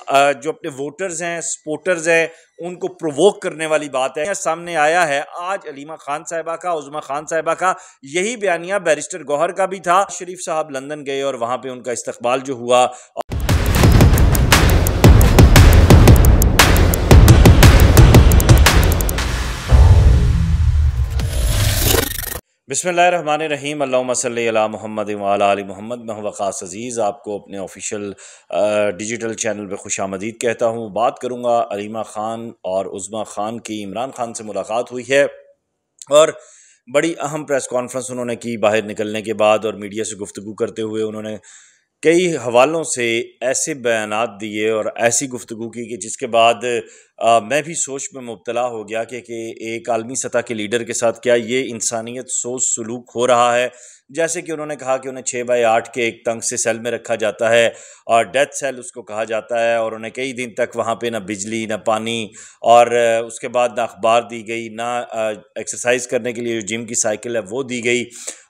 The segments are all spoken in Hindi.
जो अपने वोटर्स हैं, सपोर्टर्स हैं, उनको प्रोवोक करने वाली बात है। सामने आया है आज अलीमा खान साहिबा का, उज़मा खान साहिबा का। यही बयानिया बैरिस्टर गौहर का भी था। शरीफ साहब लंदन गए और वहाँ पे उनका इस्तकबाल जो हुआ। बिस्मिल्लाहिर्रहमानिर्रहीम, अल्लाहुम्मा सल्ली अला मुहम्मद व अला आलि मुहम्मद। मैं वक़ास अज़ीज़ आपको अपने ऑफिशियल डिजिटल चैनल पे खुशामदीद कहता हूँ। बात करूँगा अलीमा ख़ान और उज़मा ख़ान की। इमरान ख़ान से मुलाकात हुई है और बड़ी अहम प्रेस कॉन्फ्रेंस उन्होंने की बाहर निकलने के बाद, और मीडिया से गुफ्तगू करते हुए उन्होंने कई हवालों से ऐसे बयानात दिए और ऐसी गुफ्तगू की कि जिसके बाद मैं भी सोच में मुब्तला हो गया कि एक आलमी सतह के लीडर के साथ क्या ये इंसानियत सोच सलूक हो रहा है। जैसे कि उन्होंने कहा कि उन्हें 6x8 के एक तंग से सेल में रखा जाता है और डेथ सेल उसको कहा जाता है, और उन्हें कई दिन तक वहाँ पे ना बिजली ना पानी, और उसके बाद ना अखबार दी गई, ना एक्सरसाइज करने के लिए जो जिम की साइकिल है वो दी गई,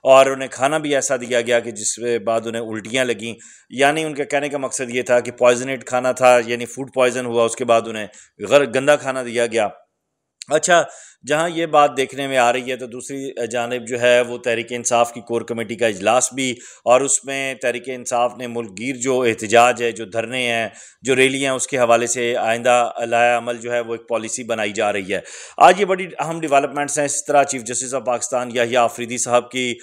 और उन्हें खाना भी ऐसा दिया गया कि जिसके बाद उन्हें उल्टियाँ लगीं। यानी उनके कहने का मकसद ये था कि पॉइजनेट खाना था, यानी फूड पॉइजन हुआ, उसके बाद उन्हें गंदा खाना दिया गया। अच्छा, जहाँ ये बात देखने में आ रही है तो दूसरी जानिब जो है वो तहरीक इंसाफ की कोर कमेटी का इजलास भी, और उसमें तहरीक इंसाफ ने मुल्कगीर जो एहतजाज है, जो धरने हैं, जो रैलियाँ, उसके हवाले से आइंदा लाया अमल जो है वो एक पॉलिसी बनाई जा रही है। आज ये बड़ी अहम डेवलपमेंट्स हैं। इस तरह chief justice of Pakistan Yahya Afridi साहब की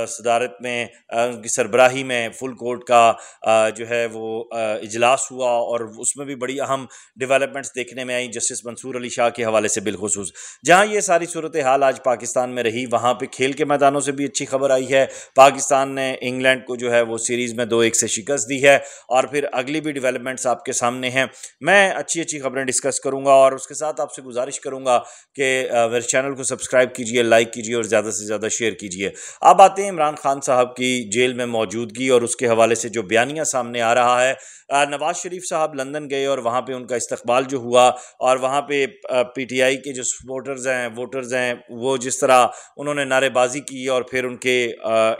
सदारत में, उनकी सरबराही में फुल कोर्ट का जो है वो इजलास हुआ, और उसमें भी बड़ी अहम डेवलपमेंट्स देखने में आई जस्टिस मंसूर अली शाह के हवाले से बिलखुसूस। जहाँ ये सारी सूरत हाल आज पाकिस्तान में रही, वहाँ पे खेल के मैदानों से भी अच्छी खबर आई है। पाकिस्तान ने इंग्लैंड को जो है वो सीरीज़ में 2-1 से शिकस्त दी है, और फिर अगली भी डेवलपमेंट्स आपके सामने हैं। मैं अच्छी अच्छी खबरें डिस्कस करूँगा, और उसके साथ आपसे गुजारिश करूँगा कि मेरे चैनल को सब्सक्राइब कीजिए, लाइक कीजिए और ज़्यादा से ज़्यादा शेयर कीजिए। अब आते हैं इमरान खान साहब की जेल में मौजूदगी और उसके हवाले से जो बयानिया सामने आ रहा है। नवाज शरीफ साहब लंदन गए और वहाँ पे उनका इस्तकबाल जो हुआ, और वहाँ पे पीटीआई के जो सपोर्टर्स हैं, वोटर्स हैं, वो जिस तरह उन्होंने नारेबाजी की और फिर उनके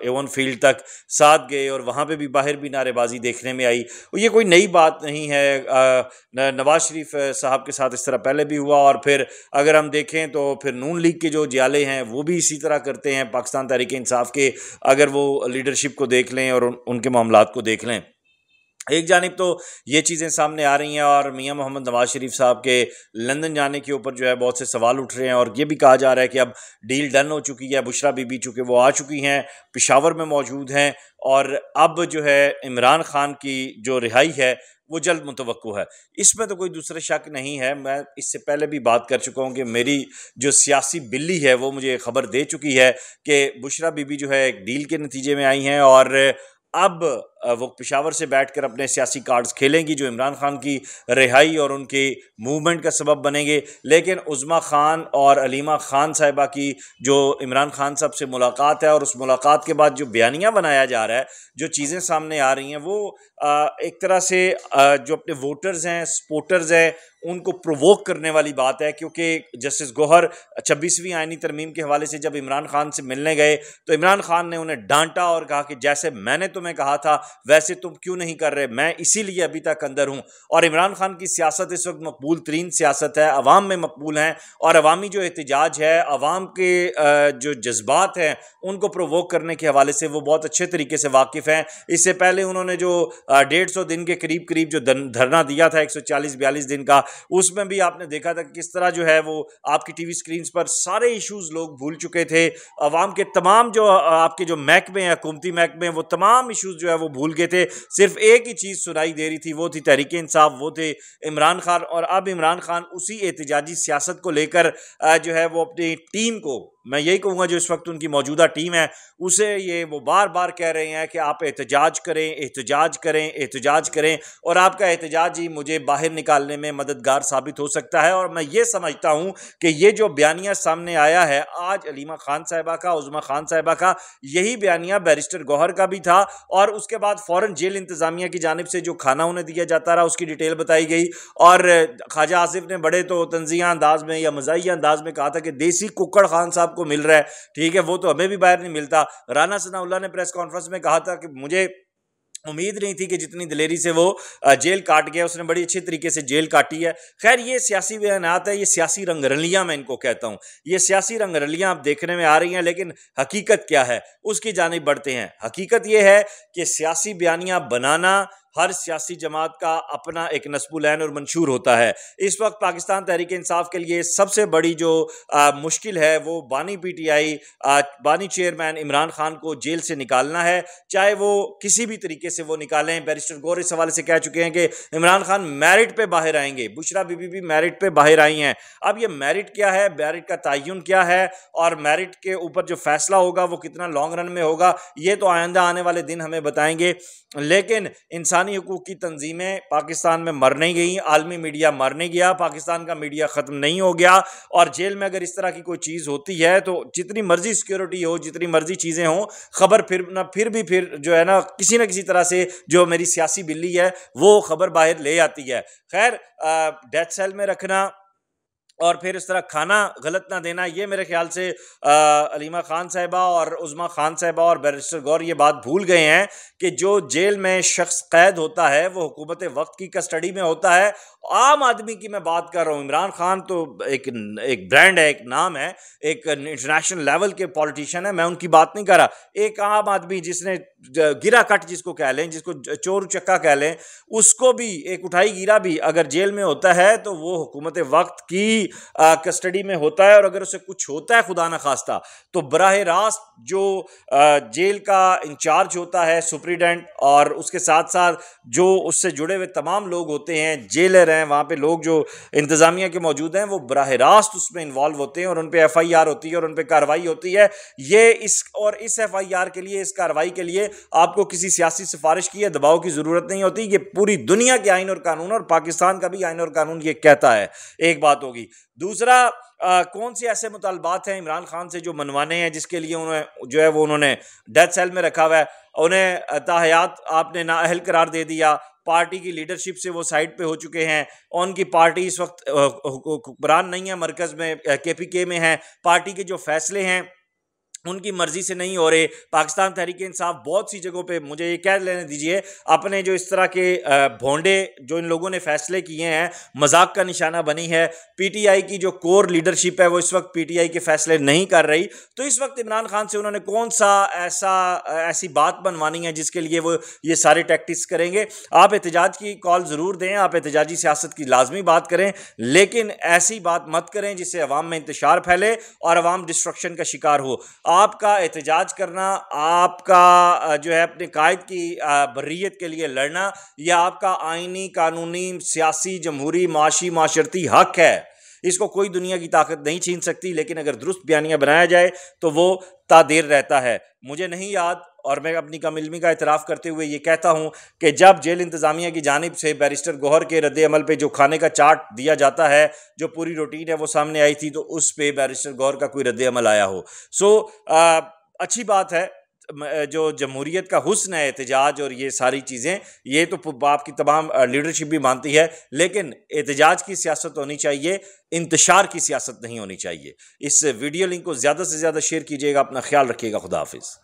एवन फील्ड तक साथ गए, और वहाँ पे भी बाहर भी नारेबाजी देखने में आई। ये कोई नई बात नहीं है। नवाज शरीफ साहब के साथ इस तरह पहले भी हुआ, और फिर अगर हम देखें तो फिर नून लीग के जो जियाले हैं वो भी इसी तरह करते हैं। पाकिस्तान तहरीक इंसाफ के अगर वो लीडरशिप को देख लें और उनके मामलात को देख लें, एक जानिब तो ये चीज़ें सामने आ रही हैं, और मियां मोहम्मद नवाज शरीफ साहब के लंदन जाने के ऊपर जो है बहुत से सवाल उठ रहे हैं, और ये भी कहा जा रहा है कि अब डील डन हो चुकी है। बुशरा बीबी चूँकि वो आ चुकी हैं, पेशावर में मौजूद हैं, और अब जो है इमरान खान की जो रिहाई है वो जल्द मुतवक्को है। इसमें तो कोई दूसरा शक नहीं है। मैं इससे पहले भी बात कर चुका हूँ कि मेरी जो सियासी बिल्ली है वो मुझे खबर दे चुकी है कि बुशरा बीबी जो है एक डील के नतीजे में आई हैं, और अब वो पेशावर से बैठकर अपने सियासी कार्ड्स खेलेंगी जो इमरान खान की रिहाई और उनके मूवमेंट का सबब बनेंगे। लेकिन उज़मा खान और अलीमा खान साहिबा की जो इमरान खान साहब से मुलाकात है, और उस मुलाकात के बाद जो बयानिया बनाया जा रहा है, जो चीज़ें सामने आ रही हैं, वो एक तरह से जो अपने वोटर्स हैं, सपोर्टर्स हैं, उनको प्रोवोक करने वाली बात है। क्योंकि जस्टिस गौहर 26वीं आईनी तरमीम के हवाले से जब इमरान खान से मिलने गए तो इमरान खान ने उन्हें डांटा और कहा कि जैसे मैंने तुम्हें कहा था वैसे तुम क्यों नहीं कर रहे, मैं इसीलिए अभी तक अंदर हूँ। और इमरान खान की सियासत इस वक्त मकबूल तरीन सियासत है, अवाम में मकबूल हैं, और अवामी जो एहतजाज है, अवाम के जो जज्बात हैं, उनको प्रोवोक करने के हवाले से वो बहुत अच्छे तरीके से वाकिफ़ हैं। इससे पहले उन्होंने जो 150 दिन के करीब करीब जो धरना दिया था 140-42 दिन का, उसमें भी आपने देखा था कि किस तरह जो है वो आपकी टीवी स्क्रीन पर सारे इश्यूज लोग भूल चुके थे। अवाम के तमाम जो आपके जो महकमे हैं, हुकूमती महकमे, वो तमाम इश्यूज जो है वो भूल गए थे। सिर्फ एक ही चीज़ सुनाई दे रही थी, वो थी तहरीक इंसाफ, वो थे इमरान खान। और अब इमरान खान उसी एहतजाजी सियासत को लेकर जो है वो अपनी टीम को, मैं यही कहूँगा जो इस वक्त उनकी मौजूदा टीम है, उसे ये वो बार बार कह रहे हैं कि आप एहतजाज करें, एहतजाज करें, एहतजाज करें, और आपका एहतजाज ही मुझे बाहर निकालने में मददगार साबित हो सकता है। और मैं ये समझता हूँ कि ये जो बयानिया सामने आया है आज अलीमा खान साहिबा का, उज़मा खान साहिबा का, यही बयानिया बैरिस्टर गौहर का भी था, और उसके बाद फ़ौरन जेल इंतज़ामिया की जानिब से जो खाना उन्हें दिया जाता रहा उसकी डिटेल बताई गई। और ख्वाजा आसिफ ने बड़े तो तंज़िया अंदाज में या मज़ाहिया अंदाज में कहा था कि देसी कुक्कड़ खान साहब को मिल रहा है, ठीक है, वो तो हमें भी बाहर नहीं मिलता। राना सनाउल्लाह ने प्रेस कॉन्फ्रेंस में कहा था कि मुझे उम्मीद नहीं थी कि जितनी दिलेरी से वो जेल काट गया, उसने बड़ी अच्छी तरीके से जेल काटी है। खैर ये सियासी बयानात है, ये सियासी रंगरलियां मैं इनको कहता हूं। ये सियासी रंगरलियां आप देखने में आ रही हैं, लेकिन हकीकत क्या है उसकी जानिब बढ़ते हैं। हकीकत ये है कि सियासी बयानियां बनाना हर सियासी जमात का अपना एक नस्बुलैन और मंशूर होता है। इस वक्त पाकिस्तान तहरीक इंसाफ के लिए सबसे बड़ी जो मुश्किल है वो बानी पीटीआई बानी चेयरमैन इमरान खान को जेल से निकालना है, चाहे वो किसी भी तरीके से वो निकालें। बैरिस्टर गौर इस हवाले से कह चुके हैं कि इमरान खान मेरिट पे बाहर आएंगे, बुशरा बीबी भी मेरिट पे बाहर आई हैं। अब ये मेरिट क्या है, मेरिट का तयन क्या है और मेरिट के ऊपर जो फैसला होगा वो कितना लॉन्ग रन में होगा, ये तो आइंदा आने वाले दिन हमें बताएंगे। लेकिन इंसानी हुकूक की तंजीमें पाकिस्तान में मर नहीं गई, आलमी मीडिया मर नहीं गया, पाकिस्तान का मीडिया ख़त्म नहीं हो गया। और जेल में अगर इस तरह की कोई चीज़ होती है तो जितनी मर्जी सिक्योरिटी हो, जितनी मर्जी चीज़ें हों, खबर फिर जो है ना किसी न किसी तरह से जो मेरी सियासी बिल्ली है वो खबर बाहर ले आती है। खैर डेथ सेल में रखना और फिर इस तरह खाना गलत ना देना, ये मेरे ख्याल से अलीमा खान साहिबा और उज़्मा खान साहिबा और बैरिस्टर गौर ये बात भूल गए हैं कि जो जेल में शख्स कैद होता है वो हुकूमत वक्त की कस्टडी में होता है। आम आदमी की मैं बात कर रहा हूँ। इमरान खान तो एक ब्रांड है, एक नाम है, एक इंटरनेशनल लेवल के पॉलिटिशियन है, मैं उनकी बात नहीं कर रहा। एक आम आदमी जिसने गिरा कट जिसको कह लें, जिसको चोर चक्का कह लें, उसको भी एक उठाई गिरा भी अगर जेल में होता है तो वो हुकूमत वक्त की कस्टडी में होता है। और अगर उसे कुछ होता है खुदा न खास्ता तो बराह रास्त जो जेल का इंचार्ज होता है सुप्रीडेंट, और उसके साथ साथ जो उससे जुड़े हुए तमाम लोग होते हैं, जेलर हैं, वहाँ पे लोग जो इंतज़ामिया के मौजूद हैं, वो बराह रास्त उसमें इन्वॉल्व होते हैं और उन पर FIR होती है और उन पर कार्रवाई होती है। ये इस FIR के लिए, इस कार्रवाई के लिए आपको किसी सियासी सिफारिश की या दबाव की ज़रूरत नहीं होती। ये पूरी दुनिया के आइन और कानून और पाकिस्तान का भी आइन और कानून ये कहता है। एक बात होगी। दूसरा, कौन से ऐसे मुतालबात हैं इमरान खान से जो मनवाने हैं जिसके लिए उन्हें जो है वो उन्होंने डेथ सेल में रखा हुआ है। उन्हें ताहयात आपने नाअहल करार दे दिया, पार्टी की लीडरशिप से वो साइड पे हो चुके हैं। उनकी पार्टी इस वक्त हुक्मरान नहीं है, मरकज़ में KPK में है। पार्टी के जो फैसले हैं उनकी मर्जी से नहीं हो रहे। पाकिस्तान तहरीक इंसाफ बहुत सी जगहों पे, मुझे ये कह लेने दीजिए, अपने जो इस तरह के भोंडे जो इन लोगों ने फैसले किए हैं मजाक का निशाना बनी है। PTI की जो कोर लीडरशिप है वो इस वक्त PTI के फैसले नहीं कर रही। तो इस वक्त इमरान खान से उन्होंने कौन सा ऐसी बात बनवानी है जिसके लिए वो ये सारे टैक्टिक्स करेंगे। आप एहतजाज की कॉल ज़रूर दें, आप एहतजाजी सियासत की लाजमी बात करें, लेकिन ऐसी बात मत करें जिससे अवाम में इंतशार फैले और अवाम डिस्ट्रक्शन का शिकार हो। आपका एहतजाज करना, आपका जो है अपने कायद की बर्रियत के लिए लड़ना, यह आपका आइनी, कानूनी, सियासी, जमहूरी, माशी, माशरती हक है। इसको कोई दुनिया की ताकत नहीं छीन सकती। लेकिन अगर दुरुस्त बयानियाँ बनाया जाए तो वो तादेर रहता है। मुझे नहीं याद, और मैं अपनी कम इल्मी का इतराफ़ करते हुए ये कहता हूँ कि जब जेल इंतज़ामिया की जानिब से बैरिस्टर गौहर के रद्द अमल पे जो खाने का चार्ट दिया जाता है, जो पूरी रूटीन है वो सामने आई थी, तो उस पे बैरिस्टर गौहर का कोई रद्द अमल आया हो। अच्छी बात है। जो जमहूरियत का हुस्न है एहतजाज और ये सारी चीज़ें, ये तो आपकी तमाम लीडरशिप भी मानती है, लेकिन एहतजाज की सियासत होनी चाहिए, इंतशार की सियासत नहीं होनी चाहिए। इस वीडियो लिंक को ज़्यादा से ज़्यादा शेयर कीजिएगा। अपना ख्याल रखिएगा। खुदा हाफिज़।